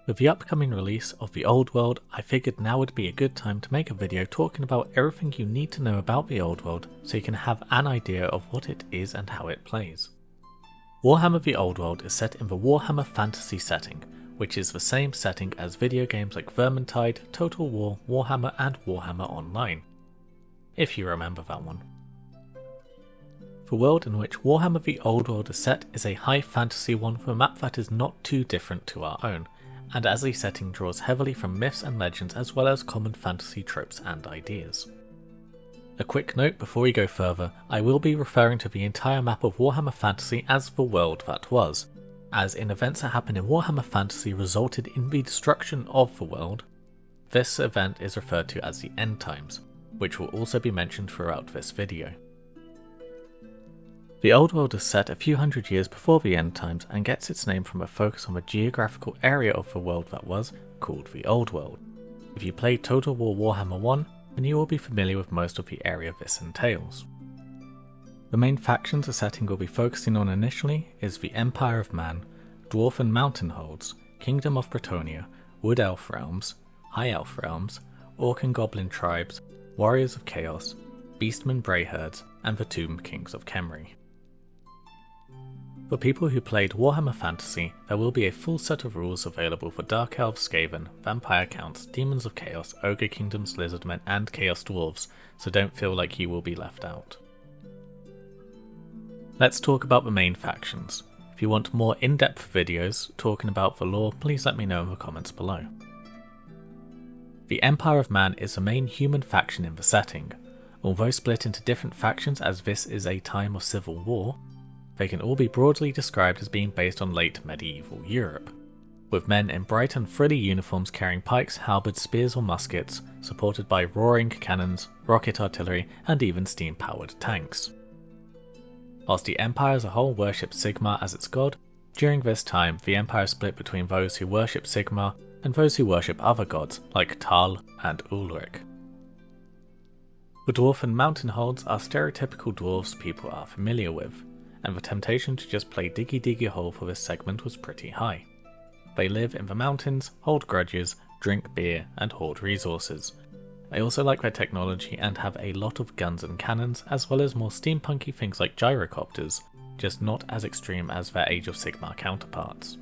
With the upcoming release of The Old World, I figured now would be a good time to make a video talking about everything you need to know about The Old World so you can have an idea of what it is and how it plays. Warhammer The Old World is set in the Warhammer fantasy setting, which is the same setting as video games like Vermintide, Total War, Warhammer and Warhammer Online, if you remember that one. The world in which Warhammer The Old World is set is a high fantasy one with a map that is not too different to our own, and as a setting draws heavily from myths and legends as well as common fantasy tropes and ideas. A quick note before we go further, I will be referring to the entire map of Warhammer Fantasy as the world that was, as in events that happened in Warhammer Fantasy resulted in the destruction of the world. This event is referred to as the End Times, which will also be mentioned throughout this video. The Old World is set a few hundred years before the End Times and gets its name from a focus on the geographical area of the world that was, called the Old World. If you played Total War Warhammer 1, then you will be familiar with most of the area this entails. The main factions the setting will be focusing on initially is the Empire of Man, Dwarf and Mountain Holds, Kingdom of Bretonnia, Wood Elf Realms, High Elf Realms, Orc and Goblin Tribes, Warriors of Chaos, Beastmen Brayherds, and the Tomb Kings of Khemri. For people who played Warhammer Fantasy, there will be a full set of rules available for Dark Elves, Skaven, Vampire Counts, Demons of Chaos, Ogre Kingdoms, Lizardmen, and Chaos Dwarves, so don't feel like you will be left out. Let's talk about the main factions. If you want more in-depth videos talking about the lore, please let me know in the comments below. The Empire of Man is the main human faction in the setting. Although split into different factions as this is a time of civil war, they can all be broadly described as being based on late medieval Europe, with men in bright and frilly uniforms carrying pikes, halberds, spears or muskets, supported by roaring cannons, rocket artillery and even steam-powered tanks. Whilst the Empire as a whole worships Sigmar as its god, during this time the Empire split between those who worship Sigmar and those who worship other gods like Tal and Ulrich. The Dwarf and Mountain Holds are stereotypical dwarves people are familiar with, and the temptation to just play Diggy Diggy Hole for this segment was pretty high. They live in the mountains, hold grudges, drink beer and hoard resources. They also like their technology and have a lot of guns and cannons, as well as more steampunky things like gyrocopters, just not as extreme as their Age of Sigmar counterparts.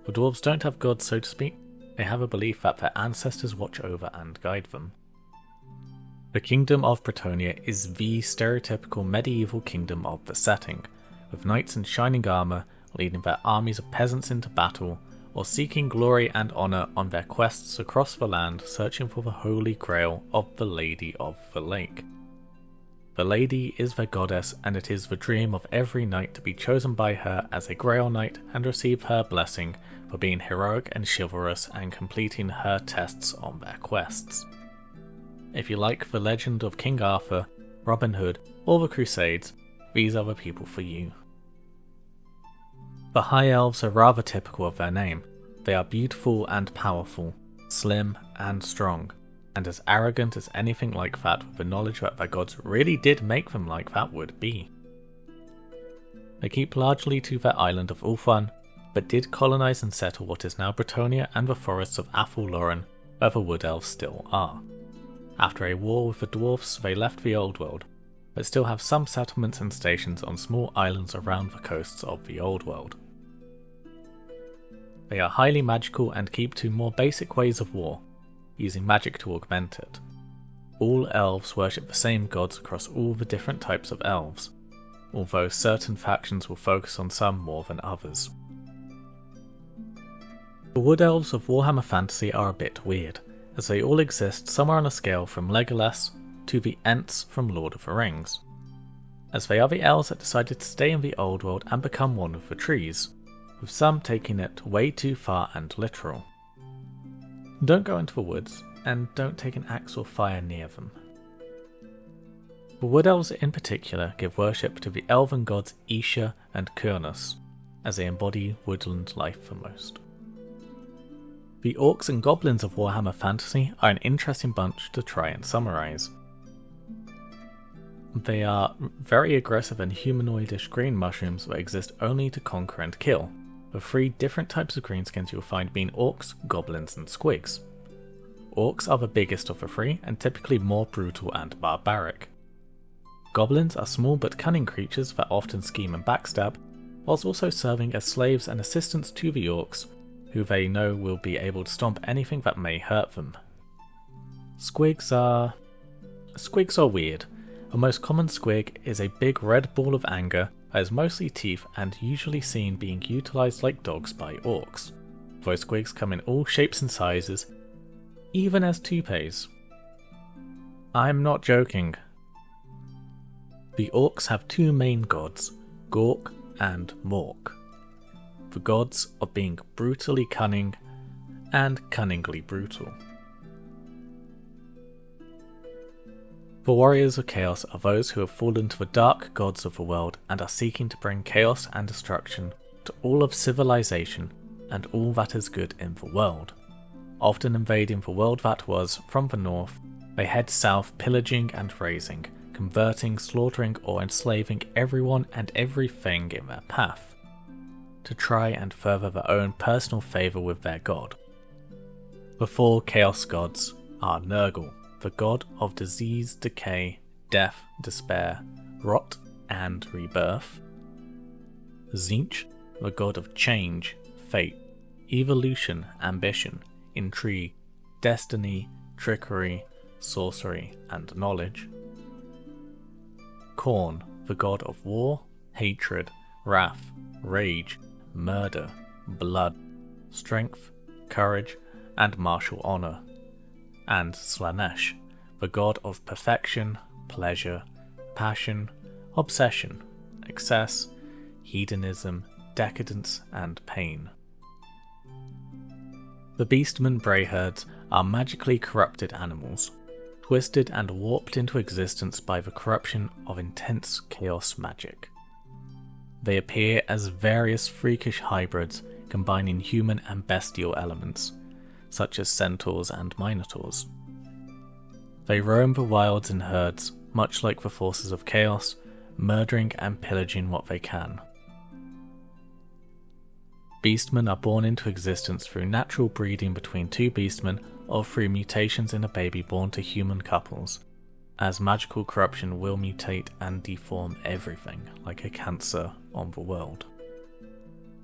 The dwarves don't have gods, so to speak. They have a belief that their ancestors watch over and guide them. The Kingdom of Bretonnia is the stereotypical medieval kingdom of the setting, with knights in shining armour leading their armies of peasants into battle, or seeking glory and honour on their quests across the land searching for the holy grail of the Lady of the Lake. The Lady is their goddess, and it is the dream of every knight to be chosen by her as a Grail Knight and receive her blessing for being heroic and chivalrous and completing her tests on their quests. If you like the legend of King Arthur, Robin Hood, or the Crusades, these are the people for you. The High Elves are rather typical of their name. They are beautiful and powerful, slim and strong, and as arrogant as anything like that with the knowledge that their gods really did make them like that would be. They keep largely to their island of Ulthuan, but did colonise and settle what is now Bretonnia and the forests of Athel Loren, where the Wood Elves still are. After a war with the dwarfs, they left the Old World, but still have some settlements and stations on small islands around the coasts of the Old World. They are highly magical and keep to more basic ways of war, using magic to augment it. All elves worship the same gods across all the different types of elves, although certain factions will focus on some more than others. The Wood Elves of Warhammer Fantasy are a bit weird, as they all exist somewhere on a scale from Legolas to the Ents from Lord of the Rings, as they are the elves that decided to stay in the Old World and become one of the trees, with some taking it way too far and literal. Don't go into the woods, and don't take an axe or fire near them. The Wood Elves in particular give worship to the elven gods Isha and Kurnus, as they embody woodland life the most. The Orcs and Goblins of Warhammer Fantasy are an interesting bunch to try and summarise. They are very aggressive and humanoidish green mushrooms that exist only to conquer and kill, the 3 different types of greenskins you'll find being orcs, goblins and squigs. Orcs are the biggest of the 3 and typically more brutal and barbaric. Goblins are small but cunning creatures that often scheme and backstab, whilst also serving as slaves and assistants to the orcs, who they know will be able to stomp anything that may hurt them. Squigs are weird. The most common squig is a big red ball of anger that is mostly teeth and usually seen being utilised like dogs by orcs. Though squigs come in all shapes and sizes, even as toupees. I'm not joking. The orcs have 2 main gods, Gork and Mork. The gods of being brutally cunning and cunningly brutal. The warriors of chaos are those who have fallen to the dark gods of the world and are seeking to bring chaos and destruction to all of civilization and all that is good in the world. Often invading the world that was from the north, they head south pillaging and razing, converting, slaughtering or enslaving everyone and everything in their path, to try and further their own personal favour with their god. The 4 chaos gods are Nurgle, the god of disease, decay, death, despair, rot and rebirth. Tzeentch, the god of change, fate, evolution, ambition, intrigue, destiny, trickery, sorcery and knowledge. Khorne, the god of war, hatred, wrath, rage, murder, blood, strength, courage and martial honour. And Slaanesh, the god of perfection, pleasure, passion, obsession, excess, hedonism, decadence and pain. The Beastmen Brayherds are magically corrupted animals, twisted and warped into existence by the corruption of intense chaos magic. They appear as various freakish hybrids combining human and bestial elements, such as centaurs and minotaurs. They roam the wilds in herds, much like the forces of chaos, murdering and pillaging what they can. Beastmen are born into existence through natural breeding between 2 beastmen or through mutations in a baby born to human couples, as magical corruption will mutate and deform everything like a cancer on the world.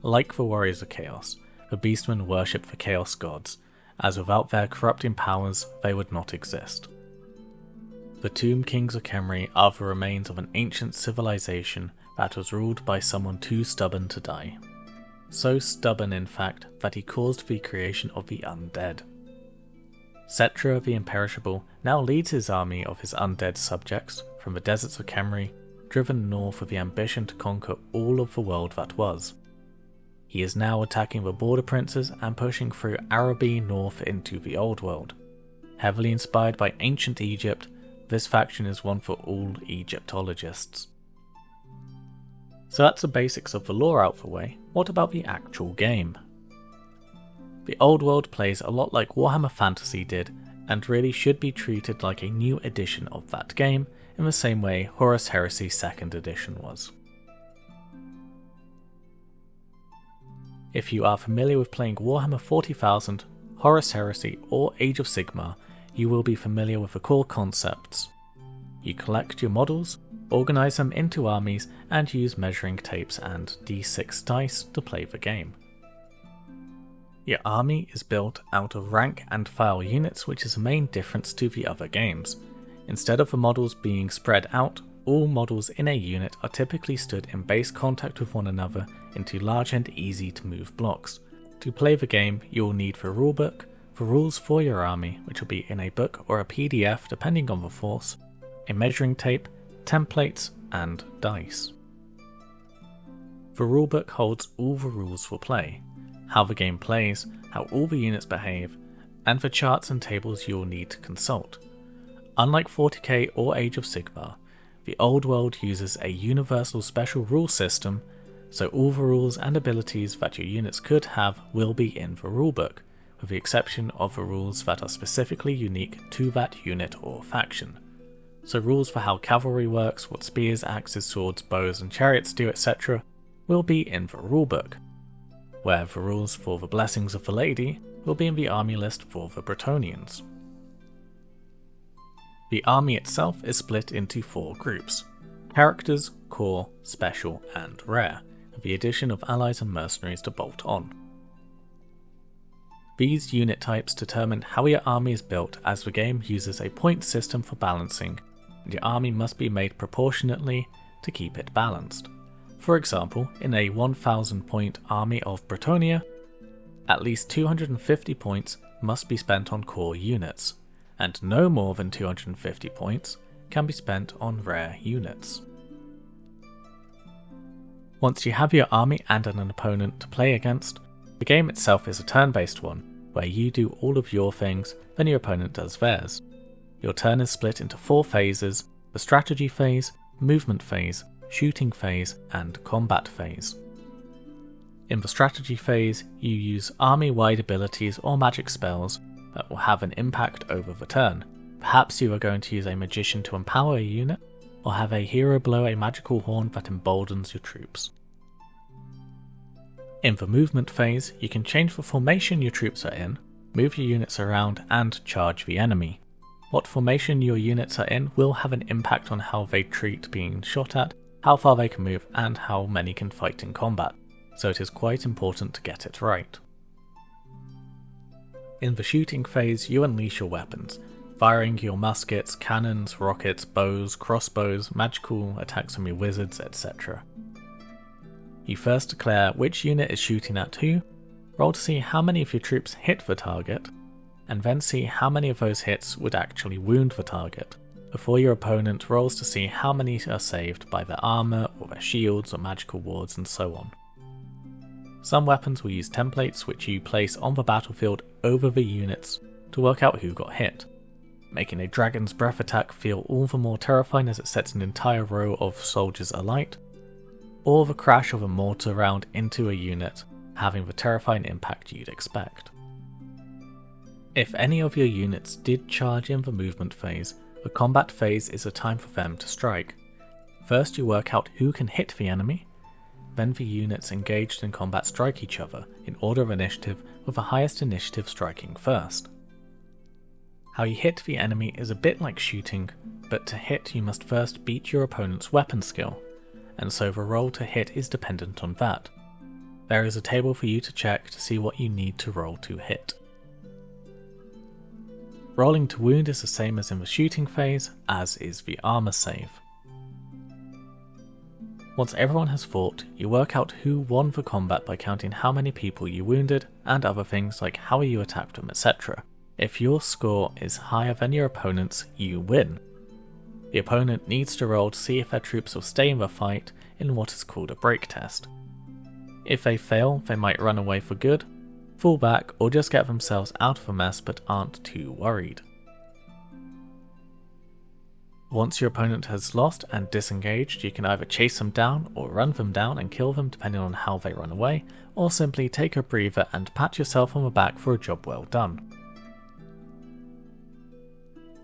Like the warriors of chaos, the beastmen worship the chaos gods, as without their corrupting powers they would not exist. The Tomb Kings of Khemri are the remains of an ancient civilization that was ruled by someone too stubborn to die. So stubborn in fact that he caused the creation of the undead. Settra the Imperishable now leads his army of his undead subjects from the deserts of Khemri, driven north with the ambition to conquer all of the world that was. He is now attacking the border princes and pushing through Araby north into the Old World. Heavily inspired by ancient Egypt, this faction is one for all Egyptologists. So that's the basics of the lore out the way. What about the actual game? The Old World plays a lot like Warhammer Fantasy did, and really should be treated like a new edition of that game, in the same way Horus Heresy 2nd edition was. If you are familiar with playing Warhammer 40,000, Horus Heresy or Age of Sigmar, you will be familiar with the core concepts. You collect your models, organise them into armies and use measuring tapes and d6 dice to play the game. Your army is built out of rank and file units, which is the main difference to the other games. Instead of the models being spread out, all models in a unit are typically stood in base contact with one another into large and easy to move blocks. To play the game, you will need the rulebook, the rules for your army, which will be in a book or a PDF depending on the force, a measuring tape, templates, and dice. The rulebook holds all the rules for play, how the game plays, how all the units behave, and the charts and tables you will need to consult. Unlike 40k or Age of Sigmar, the Old World uses a universal special rule system, so all the rules and abilities that your units could have will be in the rulebook, with the exception of the rules that are specifically unique to that unit or faction. So rules for how cavalry works, what spears, axes, swords, bows and chariots do, etc. will be in the rulebook. where the rules for the Blessings of the Lady will be in the army list for the Bretonnians. The army itself is split into 4 groups: Characters, Core, Special, and Rare, with the addition of allies and mercenaries to bolt on. These unit types determine how your army is built, as the game uses a point system for balancing, and your army must be made proportionately to keep it balanced. For example, in a 1000 point army of Bretonnia, at least 250 points must be spent on core units, and no more than 250 points can be spent on rare units. Once you have your army and an opponent to play against, the game itself is a turn-based one, where you do all of your things, then your opponent does theirs. Your turn is split into 4 phases: the strategy phase, movement phase, shooting phase, and combat phase. In the strategy phase, you use army-wide abilities or magic spells that will have an impact over the turn. Perhaps you are going to use a magician to empower a unit, or have a hero blow a magical horn that emboldens your troops. In the movement phase, you can change the formation your troops are in, move your units around, and charge the enemy. What formation your units are in will have an impact on how they treat being shot at, how far they can move, and how many can fight in combat, so it is quite important to get it right. In the shooting phase, you unleash your weapons, firing your muskets, cannons, rockets, bows, crossbows, magical attacks from your wizards, etc. You first declare which unit is shooting at who, roll to see how many of your troops hit the target, and then see how many of those hits would actually wound the target, before your opponent rolls to see how many are saved by their armour or their shields or magical wards and so on. Some weapons will use templates which you place on the battlefield over the units to work out who got hit, making a dragon's breath attack feel all the more terrifying as it sets an entire row of soldiers alight, or the crash of a mortar round into a unit having the terrifying impact you'd expect. If any of your units did charge in the movement phase, the combat phase is a time for them to strike. First you work out who can hit the enemy, then the units engaged in combat strike each other in order of initiative, with the highest initiative striking first. How you hit the enemy is a bit like shooting, but to hit you must first beat your opponent's weapon skill, and so the roll to hit is dependent on that. There is a table for you to check to see what you need to roll to hit. Rolling to wound is the same as in the shooting phase, as is the armour save. Once everyone has fought, you work out who won the combat by counting how many people you wounded, and other things like how you attacked them, etc. If your score is higher than your opponent's, you win. The opponent needs to roll to see if their troops will stay in the fight in what is called a break test. If they fail, they might run away for good, fall back, or just get themselves out of a mess but aren't too worried. Once your opponent has lost and disengaged, you can either chase them down or run them down and kill them depending on how they run away, or simply take a breather and pat yourself on the back for a job well done.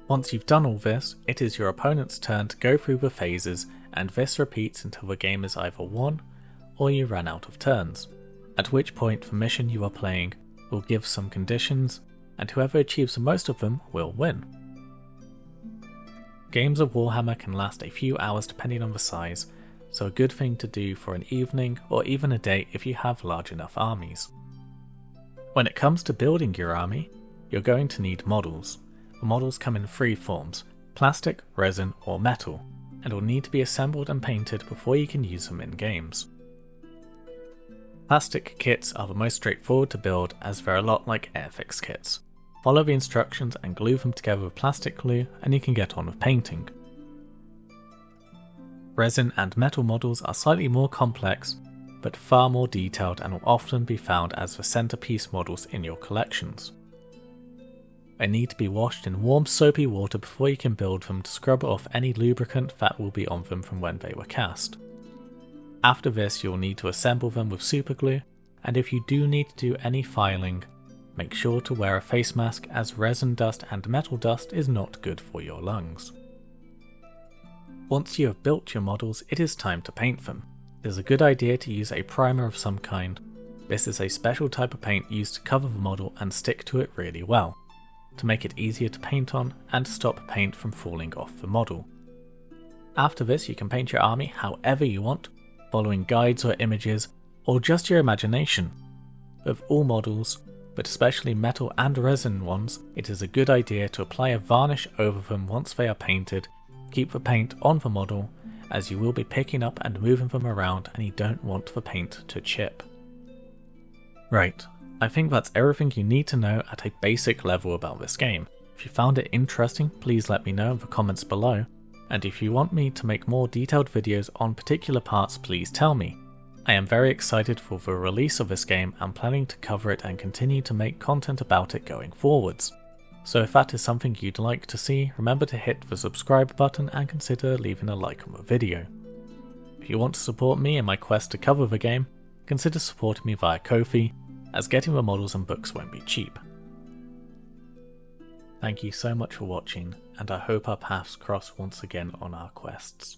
Once you've done all this, it is your opponent's turn to go through the phases, and this repeats until the game is either won or you run out of turns, at which point the mission you are playing will give some conditions, and whoever achieves the most of them will win. Games of Warhammer can last a few hours depending on the size, so a good thing to do for an evening or even a day if you have large enough armies. When it comes to building your army, you're going to need models. The models come in 3 forms: plastic, resin, or metal, and will need to be assembled and painted before you can use them in games. Plastic kits are the most straightforward to build, as they're a lot like Airfix kits. Follow the instructions and glue them together with plastic glue and you can get on with painting. Resin and metal models are slightly more complex, but far more detailed and will often be found as the centerpiece models in your collections. They need to be washed in warm soapy water before you can build them to scrub off any lubricant that will be on them from when they were cast. After this you'll need to assemble them with superglue, and if you do need to do any filing, make sure to wear a face mask, as resin dust and metal dust is not good for your lungs. Once you have built your models, it is time to paint them. It is a good idea to use a primer of some kind, This is a special type of paint used to cover the model and stick to it really well, to make it easier to paint on and to stop paint from falling off the model. After this, you can paint your army however you want, following guides or images, or just your imagination. With all models, but especially metal and resin ones, it is a good idea to apply a varnish over them once they are painted. Keep the paint on the model, as you will be picking up and moving them around and you don't want the paint to chip. Right, I think that's everything you need to know at a basic level about this game. If you found it interesting, please let me know in the comments below, and if you want me to make more detailed videos on particular parts, please tell me. I am very excited for the release of this game and planning to cover it and continue to make content about it going forwards. So if that is something you'd like to see, remember to hit the subscribe button and consider leaving a like on the video. If you want to support me in my quest to cover the game, consider supporting me via Ko-fi, as getting the models and books won't be cheap. Thank you so much for watching, and I hope our paths cross once again on our quests.